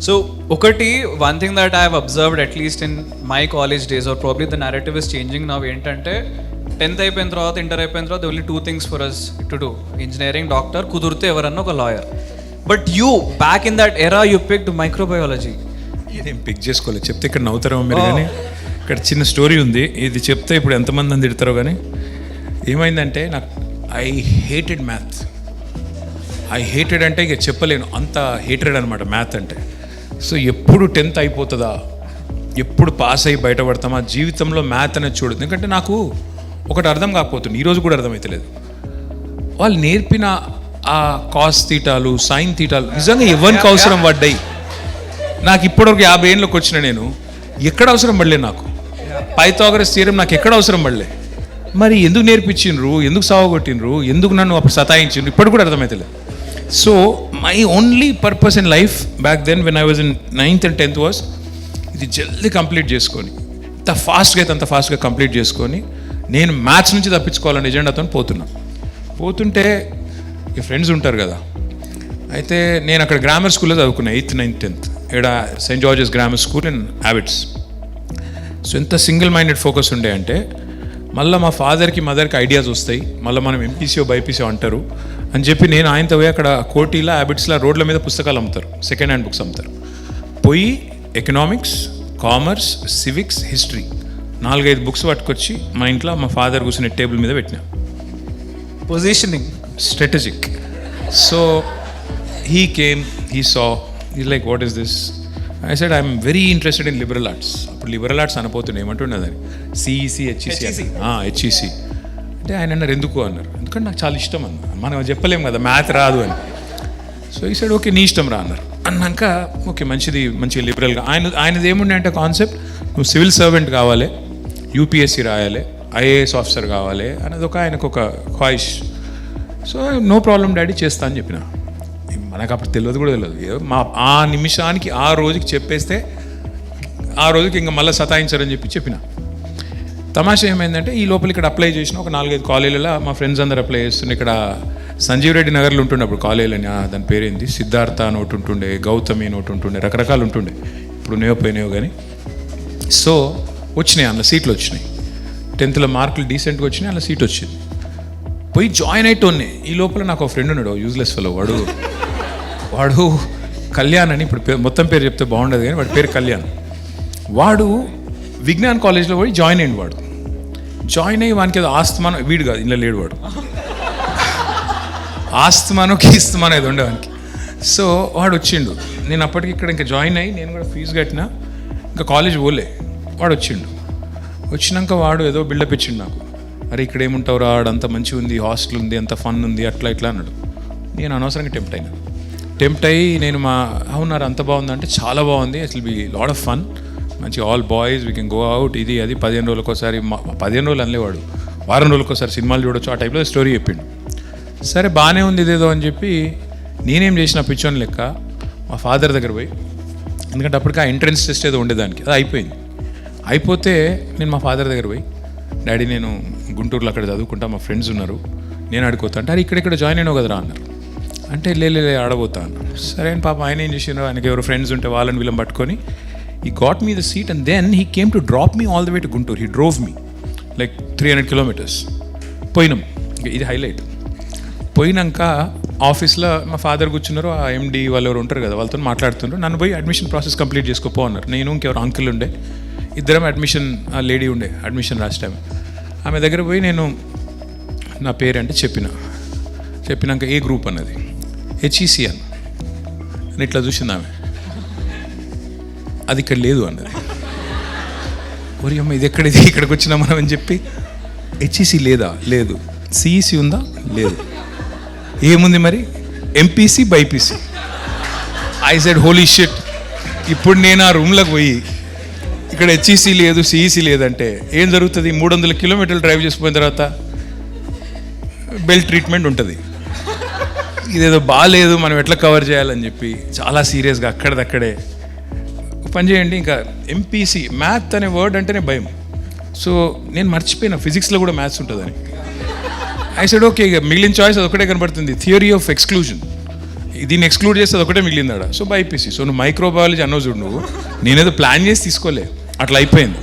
So, ఒకటి one thing that I have observed at least in my college days, or probably the narrative is changing now, ఏంటంటే 10th అయిపోయిన తర్వాత inter అయిపోయిన తర్వాత only two things for us to do: engineering, doctor, కుదిరితే ఎవరన్నా ఒక lawyer. But you back in that ఎరా you picked microbiology. నేను పిక్ చేసుకోలేదు, చెప్తే ఇక్కడ నవ్వుతారో మీరు. కానీ ఇక్కడ చిన్న స్టోరీ ఉంది, ఇది చెప్తే ఇప్పుడు ఎంతమంది అని తిడతారో. కానీ ఏమైందంటే నాకు I hated math. I hated అంటే ఇక చెప్పలేను, అంత హేటెడ్ అనమాట మ్యాథ్ అంటే. సో ఎప్పుడు 10th అయిపోతుందా, ఎప్పుడు పాస్ అయ్యి బయటపడతామా, జీవితంలో మ్యాథ్ అనేది చూడదు. ఎందుకంటే నాకు ఒకటి అర్థం కాకపోతుంది, ఈరోజు కూడా అర్థమవుతలేదు. వాళ్ళు నేర్పిన ఆ కాస్ తీటాలు, సైన్ తీటాలు నిజంగా ఎవరికి అవసరం పడ్డాయి? నాకు ఇప్పటివరకు 50 ఏళ్ళకి వచ్చిన నేను ఎక్కడ అవసరం పడలే. నాకు పైథాగరస్ థియరం నాకు ఎక్కడ అవసరం పడలే. మరి ఎందుకు నేర్పించిండ్రు, ఎందుకు సావగొట్టిండ్రు, ఎందుకు నన్ను అప్పుడు సతాయించిండ్రు, ఇప్పటికి కూడా అర్థమవుతలేదు. So my only purpose in life back then when I was in 9th and 10th was ఇది జల్దీ కంప్లీట్ చేసుకొని, అంత ఫాస్ట్గా అయితే అంత ఫాస్ట్గా కంప్లీట్ చేసుకొని నేను మ్యాథ్స్ నుంచి తప్పించుకోవాలని ఎజెండాతో పోతుంటే ఈ ఫ్రెండ్స్ ఉంటారు కదా. అయితే నేను అక్కడ గ్రామర్ స్కూల్లో చదువుకున్నాను 8th, 9th, 10th ఇక్కడ Saint జార్జెస్ grammar school in habits. So ఎంత సింగిల్ మైండెడ్ ఫోకస్ ఉండే అంటే మళ్ళీ మా ఫాదర్కి మదర్కి ఐడియాస్ వస్తాయి, మళ్ళీ మనం ఎంపీసీఓ బైపీసీఓ అంటారు అని చెప్పి నేను ఆయనతో పోయి అక్కడ కోటీలో హ్యాబిట్స్లో రోడ్ల మీద పుస్తకాలు అమ్ముతారు, సెకండ్ హ్యాండ్ బుక్స్ అమ్ముతారు. పోయి economics, commerce, civics, history 4-5 books పట్టుకొచ్చి మా ఇంట్లో మా ఫాదర్ కూర్చునే టేబుల్ మీద పెట్టినా. Positioning strategic. So he came, he saw, he's like, what is this? I said, I'm very interested in liberal arts. అప్పుడు లిబరల్ ఆర్ట్స్ అనపోతుండే, ఏమంటుండేదని సిఈసి, హెచ్ఈసి. హెచ్ఈసి అంటే ఆయన అన్నారు ఎందుకు అన్నారు. ఎందుకంటే నాకు చాలా ఇష్టం అన్న, మనం చెప్పలేము కదా మ్యాథ్ రాదు అని. సో ఈ సైడ్ ఓకే నీ ఇష్టం రా అన్నారు. అన్నాక ఓకే మంచిగా లిబరల్గా ఆయనది ఏముండే అంటే కాన్సెప్ట్, నువ్వు సివిల్ సర్వెంట్ కావాలి, యూపీఎస్సీ రాయాలి, ఐఏఎస్ ఆఫీసర్ కావాలి అనేది ఆయనకు ఒక ఖ్వాయిష్. సో నో ప్రాబ్లం డాడీ చేస్తా అని చెప్పిన. నాకు అప్పుడు తెలియదు కూడా తెలియదు. ఆ నిమిషానికి ఆ రోజుకి చెప్పేస్తే ఆ రోజుకి ఇంకా మళ్ళీ సతాయించారని చెప్పిన. తమాషా ఏమైందంటే ఈ లోపల ఇక్కడ అప్లై చేసిన ఒక 4-5 కాలేజీలలో మా ఫ్రెండ్స్ అందరు అప్లై చేస్తుండే. ఇక్కడ సంజీవ్ రెడ్డి నగర్లో ఉంటుండే అప్పుడు కాలేజీలని, దాని పేరేంది, సిద్ధార్థ అని ఒకటి ఉంటుండే, గౌతమి అని ఒకటి ఉంటుండే, రకరకాలు ఉంటుండే. ఇప్పుడు పోయినాయో కానీ. సో వచ్చినాయి, అందులో సీట్లు వచ్చినాయి. 10th మార్కులు డీసెంట్గా వచ్చినాయి, అందులో సీట్ వచ్చింది. పోయి జాయిన్ అయిటోనే. ఈ లోపల నాకు ఒక ఫ్రెండ్ ఉన్నాడు, యూజ్లెస్ ఫెలో. వాడు కళ్యాణ్ అని, ఇప్పుడు మొత్తం పేరు చెప్తే బాగుండదు కానీ వాడి పేరు కళ్యాణ్. వాడు విజ్ఞాన్ కాలేజ్లో పోయి జాయిన్ అయ్యింది. వాడు జాయిన్ అయ్యి వానికి ఏదో ఆస్తమానం, వీడు కాదు ఇలా లేడు వాడు, ఆస్తమానం కీస్తమానం ఏదో ఉండే వానికి. సో వాడు వచ్చిండు. నేను అప్పటికి ఇక్కడ ఇంకా జాయిన్ అయ్యి నేను కూడా ఫీజు కట్టినా, ఇంకా కాలేజ్ పోలే. వాడు వచ్చినాక వాడు ఏదో బిల్డప్ ఇచ్చిండు నాకు. అరే ఇక్కడ ఏముంటావు రా, అంత మంచిగా ఉంది, హాస్టల్ ఉంది, అంత ఫన్ ఉంది, అట్లా ఇట్లా అన్నాడు. నేను అనవసరంగా టెంప్ట్ అయ్యి నేను అవునారు అంత బాగుంది అంటే చాలా బాగుంది, it will be lot of fun, మంచి all boys we can go out, ఇది అది 15 రోజులకు ఒకసారి, 15 రోజులు అనలేవాడు, వారం రోజులకు ఒకసారి సినిమాలు చూడొచ్చు, ఆ టైప్లో స్టోరీ చెప్పిండు. సరే బాగానే ఉంది ఇదేదో అని చెప్పి నేనేం చేసిన పిచ్చోని లెక్క మా ఫాదర్ దగ్గర పోయి, ఎందుకంటే అప్పటికి ఆ ఎంట్రన్స్ టెస్ట్ ఏదో ఉండేదానికి, అది అయిపోతే నేను మా ఫాదర్ దగ్గర పోయి, డాడీ నేను గుంటూరులో అక్కడ చదువుకుంటా, మా ఫ్రెండ్స్ ఉన్నారు, నేను అడుగుతా అంటే, అరే ఇక్కడెక్కడ జాయిన్ అయినావు కదరా అన్నారు. అంటే లే ఆడబోతా అన్నాను. సరే అని పాప ఆయన ఏం చేసినారు, ఆయనకి ఎవరు ఫ్రెండ్స్ ఉంటే వాళ్ళని వీళ్ళని పట్టుకొని ఈ got me the seat and then he came to drop me all the way to Guntur. He drove me like 300 kilometers. పోయినాం, ఇది హైలైట్. పోయినాక ఆఫీస్లో మా ఫాదర్ కూర్చున్నారు, ఆ ఎండి వాళ్ళు ఎవరు ఉంటారు కదా, వాళ్ళతో మాట్లాడుతున్నారు. నన్ను పోయి అడ్మిషన్ ప్రాసెస్ కంప్లీట్ చేసుకోపో అన్నారు. నేను ఇంకెవరు అంకుల్ ఉండే, ఇద్దరం అడ్మిషన్, ఆ లేడీ ఉండే అడ్మిషన్ లాస్ట్ టైం, ఆమె దగ్గర పోయి నేను నా పేరు అంటే చెప్పినాక ఏ గ్రూప్ అన్నది, హెచ్ఈసి అని ఇట్లా చూసింది ఆమె. అది ఇక్కడ లేదు అన్నది. ఒరి అమ్మ ఇది ఎక్కడిది, ఇక్కడికి వచ్చినా మనం అని చెప్పి, హెచ్ఈసి లేదా, లేదు. సిఈసి ఉందా, లేదు. ఏముంది మరి, MPC BiPC. I said holy shit. ఇప్పుడు నేను ఆ రూమ్లోకి పోయి ఇక్కడ హెచ్ఈసి లేదు, సిఈసి లేదంటే ఏం జరుగుతుంది? 300 kilometers డ్రైవ్ చేసిపోయిన తర్వాత బెల్ట్ ట్రీట్మెంట్ ఉంటుంది. ఇదేదో బాగాలేదు, మనం ఎట్లా కవర్ చేయాలని చెప్పి చాలా సీరియస్గా అక్కడదక్కడే పని చేయండి. ఇంకా ఎంపీసీ మ్యాథ్ అనే వర్డ్ అంటేనే భయం. సో నేను మర్చిపోయినా ఫిజిక్స్లో కూడా మ్యాథ్స్ ఉంటుందని. ఐ సెడ్ ఓకే, ఇక మిగిలిన చాయిస్ అదొకటే కనబడుతుంది, థియరీ ఆఫ్ ఎక్స్క్లూజన్. దీన్ని ఎక్స్క్లూడ్ చేస్తే ఒకటే మిగిలింది ఆడ. So BiPC. సో నువ్వు మైక్రోబయాలజీ అన్నో చూడు, నువ్వు నేనేదో ప్లాన్ చేసి తీసుకోలే, అట్లా అయిపోయింది.